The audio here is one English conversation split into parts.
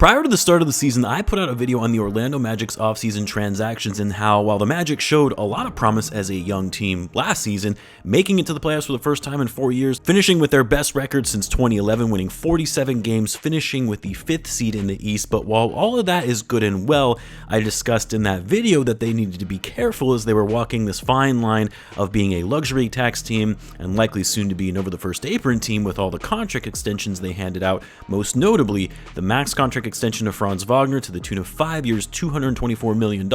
Prior to the start of the season, I put out a video on the Orlando Magic's offseason transactions and how, while the Magic showed a lot of promise as a young team last season, making it to the playoffs for the first time in 4 years, finishing with their best record since 2011, winning 47 games, finishing with the 5th seed in the East. But while all of that is good and well, I discussed in that video that they needed to be careful as they were walking this fine line of being a luxury tax team and likely soon to be an over-the-first-apron team with all the contract extensions they handed out, most notably the max contract extension of Franz Wagner to the tune of 5 years, $224 million,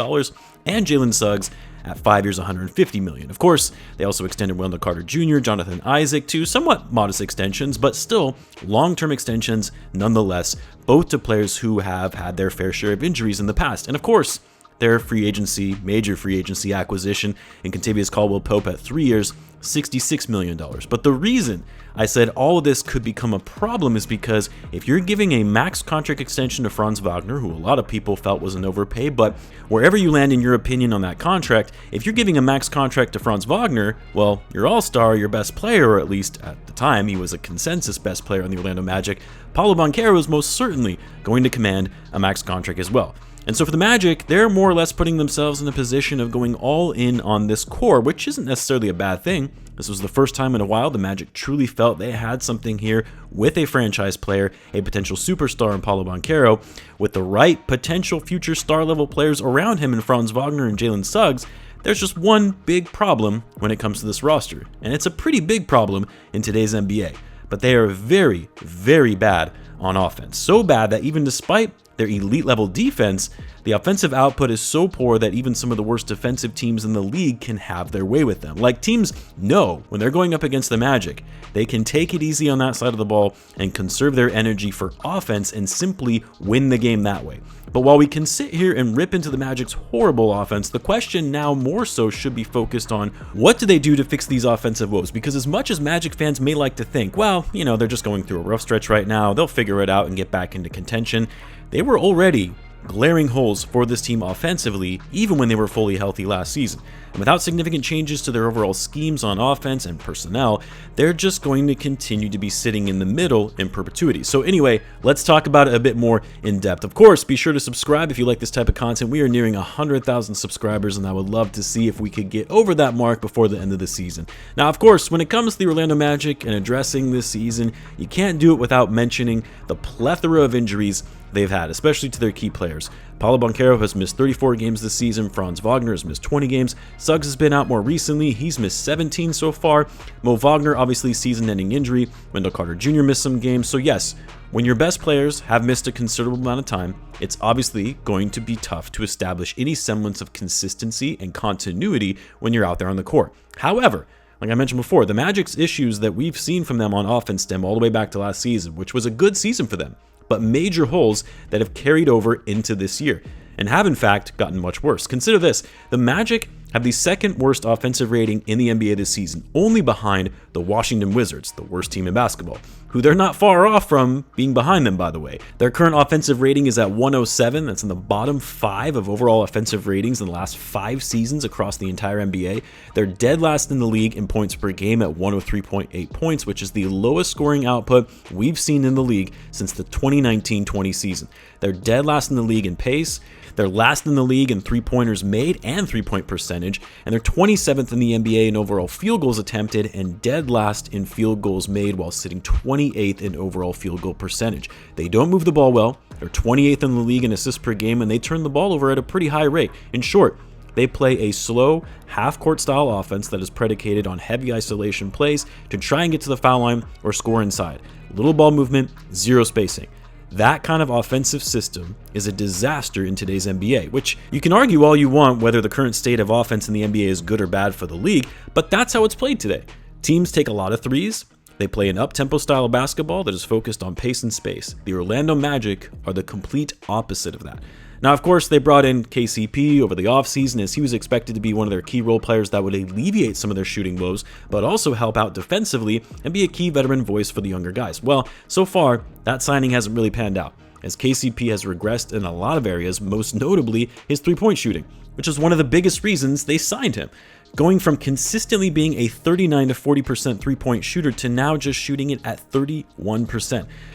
and Jalen Suggs at 5 years, $150 million. Of course, they also extended Wendell Carter Jr., Jonathan Isaac to somewhat modest extensions, but still long-term extensions nonetheless, both to players who have had their fair share of injuries in the past. And of course, their major free agency acquisition in Kentavious Caldwell-Pope at 3 years, $66 million. But the reason I said all of this could become a problem is because if you're giving a max contract extension to Franz Wagner, who a lot of people felt was an overpay, but wherever you land in your opinion on that contract, if you're giving a max contract to Franz Wagner, well, your all-star, your best player, or at least at the time, he was a consensus best player on the Orlando Magic, Paolo Banchero is most certainly going to command a max contract as well. And so for the Magic, they're more or less putting themselves in a position of going all in on this core, which isn't necessarily a bad thing. This was the first time in a while the Magic truly felt they had something here with a franchise player, a potential superstar in Paolo Banchero, with the right potential future star-level players around him in Franz Wagner and Jalen Suggs. There's just one big problem when it comes to this roster, and it's a pretty big problem in today's NBA. But they are very, very bad on offense. So bad that even despite their elite level defense, the offensive output is so poor that even some of the worst defensive teams in the league can have their way with them. Like, teams know when they're going up against the Magic, they can take it easy on that side of the ball and conserve their energy for offense and simply win the game that way. But while we can sit here and rip into the Magic's horrible offense, the question now more so should be focused on what do they do to fix these offensive woes? Because as much as Magic fans may like to think, well, they're just going through a rough stretch right now, they'll figure it out and get back into contention, they were already glaring holes for this team offensively, even when they were fully healthy last season. And without significant changes to their overall schemes on offense and personnel, they're just going to continue to be sitting in the middle in perpetuity. So anyway, let's talk about it a bit more in depth. Of course, be sure to subscribe if you like this type of content. We are nearing 100,000 subscribers, and I would love to see if we could get over that mark before the end of the season. Now, of course, when it comes to the Orlando Magic and addressing this season, you can't do it without mentioning the plethora of injuries they've had, especially to their key players. Paolo Banchero has missed 34 games this season. Franz Wagner has missed 20 games. Suggs has been out more recently. He's missed 17 so far. Mo Wagner, obviously season-ending injury. Wendell Carter Jr. missed some games. So yes, when your best players have missed a considerable amount of time, it's obviously going to be tough to establish any semblance of consistency and continuity when you're out there on the court. However, like I mentioned before, the Magic's issues that we've seen from them on offense stem all the way back to last season, which was a good season for them, but major holes that have carried over into this year and have in fact gotten much worse. Consider this, the Magic have the second worst offensive rating in the NBA this season, only behind the Washington Wizards, the worst team in basketball, who they're not far off from being behind them, by the way. Their current offensive rating is at 107. That's in the bottom 5 of overall offensive ratings in the last 5 seasons across the entire NBA. They're dead last in the league in points per game at 103.8 points, which is the lowest scoring output we've seen in the league since the 2019-20 season. They're dead last in the league in pace. They're last in the league in three-pointers made and three-point percentage, and they're 27th in the NBA in overall field goals attempted and dead last in field goals made while sitting 28th in overall field goal percentage. They don't move the ball well. They're 28th in the league in assists per game, and they turn the ball over at a pretty high rate. In short, they play a slow, half-court style offense that is predicated on heavy isolation plays to try and get to the foul line or score inside. Little ball movement, zero spacing. That kind of offensive system is a disaster in today's NBA, which you can argue all you want whether the current state of offense in the NBA is good or bad for the league, but that's how it's played today. Teams take a lot of threes. They play an up-tempo style of basketball that is focused on pace and space. The Orlando Magic are the complete opposite of that. Now, of course, they brought in KCP over the offseason as he was expected to be one of their key role players that would alleviate some of their shooting woes, but also help out defensively and be a key veteran voice for the younger guys. Well, so far, that signing hasn't really panned out. as KCP has regressed in a lot of areas, most notably his three-point shooting, which is one of the biggest reasons they signed him. Going from consistently being a 39 to 40% three-point shooter to now just shooting it at 31%.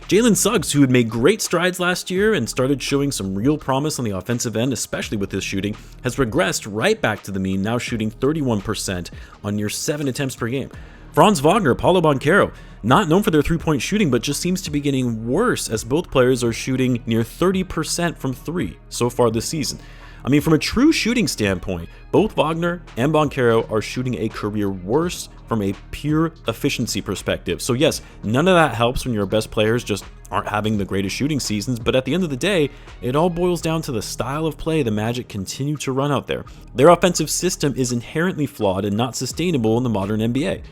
Jalen Suggs, who had made great strides last year and started showing some real promise on the offensive end, especially with his shooting, has regressed right back to the mean, now shooting 31% on near 7 attempts per game. Franz Wagner, Paolo Banchero, not known for their three-point shooting, but just seems to be getting worse as both players are shooting near 30% from three so far this season. I mean, from a true shooting standpoint, both Wagner and Banchero are shooting a career worse from a pure efficiency perspective. So yes, none of that helps when your best players just aren't having the greatest shooting seasons, but at the end of the day, it all boils down to the style of play the Magic continue to run out there. Their offensive system is inherently flawed and not sustainable in the modern NBA.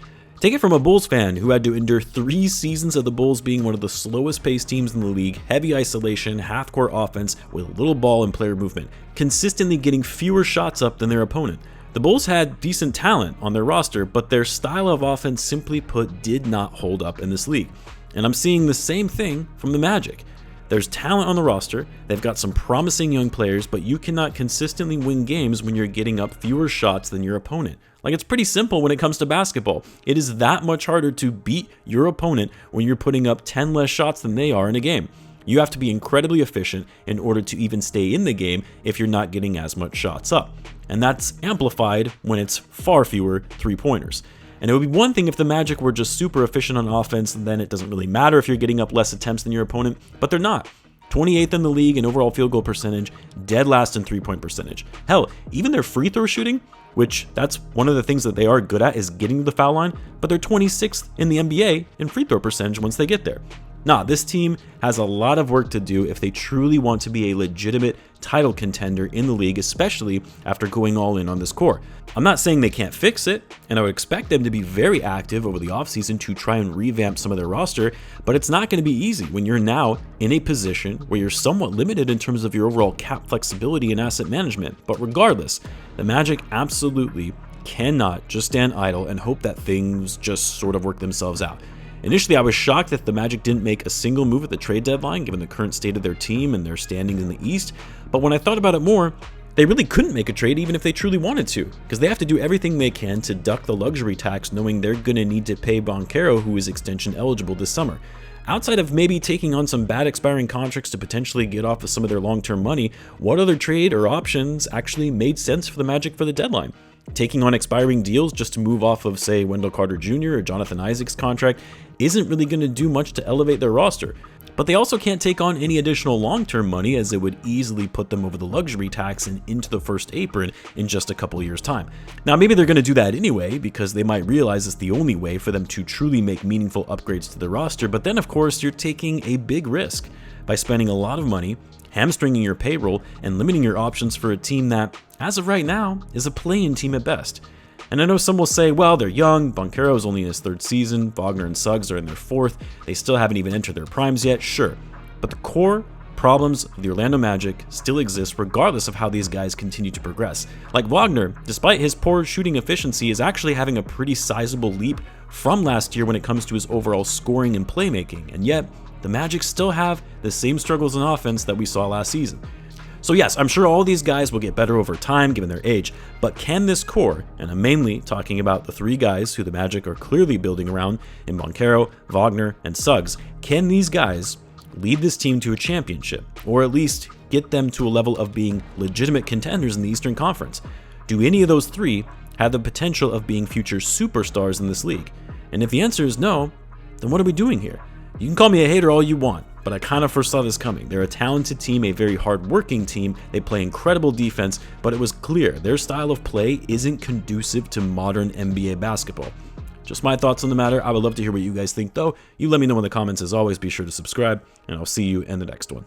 Take it from a Bulls fan who had to endure 3 seasons of the Bulls being one of the slowest paced teams in the league, heavy isolation, half-court offense with little ball and player movement, consistently getting fewer shots up than their opponent. The Bulls had decent talent on their roster, but their style of offense, simply put, did not hold up in this league. And I'm seeing the same thing from the Magic. There's talent on the roster, they've got some promising young players, but you cannot consistently win games when you're getting up fewer shots than your opponent. Like, it's pretty simple when it comes to basketball. It is that much harder to beat your opponent when you're putting up 10 less shots than they are in a game. You have to be incredibly efficient in order to even stay in the game if you're not getting as much shots up. And that's amplified when it's far fewer three-pointers. And it would be one thing if the Magic were just super efficient on offense, and then it doesn't really matter if you're getting up less attempts than your opponent, but they're not. 28th in the league in overall field goal percentage, dead last in three-point percentage. Hell, even their free throw shooting, which that's one of the things that they are good at, is getting to the foul line, but they're 26th in the NBA in free throw percentage once they get there. Nah, this team has a lot of work to do if they truly want to be a legitimate title contender in the league, especially after going all in on this core. I'm not saying they can't fix it, and I would expect them to be very active over the offseason to try and revamp some of their roster, but it's not going to be easy when you're now in a position where you're somewhat limited in terms of your overall cap flexibility and asset management. But regardless, the Magic absolutely cannot just stand idle and hope that things just sort of work themselves out. Initially, I was shocked that the Magic didn't make a single move at the trade deadline, given the current state of their team and their standings in the East, but when I thought about it more, they really couldn't make a trade even if they truly wanted to, because they have to do everything they can to duck the luxury tax, knowing they're going to need to pay Banchero, who is extension eligible this summer. Outside of maybe taking on some bad expiring contracts to potentially get off of some of their long-term money, what other trade or options actually made sense for the Magic for the deadline? Taking on expiring deals just to move off of, say, Wendell Carter Jr. or Jonathan Isaac's contract isn't really going to do much to elevate their roster. But they also can't take on any additional long-term money, as it would easily put them over the luxury tax and into the first apron in just a couple years' time. Now, maybe they're going to do that anyway, because they might realize it's the only way for them to truly make meaningful upgrades to the roster, but then of course you're taking a big risk by spending a lot of money, hamstringing your payroll, and limiting your options for a team that, as of right now, is a play-in team at best. And I know some will say, well, they're young, Banchero is only in his 3rd season, Wagner and Suggs are in their 4th, they still haven't even entered their primes yet, sure. But the core problems of the Orlando Magic still exist regardless of how these guys continue to progress. Like Wagner, despite his poor shooting efficiency, is actually having a pretty sizable leap from last year when it comes to his overall scoring and playmaking, and yet the Magic still have the same struggles in offense that we saw last season. So yes, I'm sure all these guys will get better over time given their age, but can this core, and I'm mainly talking about the 3 guys who the Magic are clearly building around in Banchero, Wagner, and Suggs, can these guys lead this team to a championship, or at least get them to a level of being legitimate contenders in the Eastern Conference? Do any of those 3 have the potential of being future superstars in this league? And if the answer is no, then what are we doing here? You can call me a hater all you want, but I kind of foresaw this coming. They're a talented team, a very hard-working team. They play incredible defense, but it was clear their style of play isn't conducive to modern NBA basketball. Just my thoughts on the matter. I would love to hear what you guys think, though. You let me know in the comments. As always, be sure to subscribe, and I'll see you in the next one.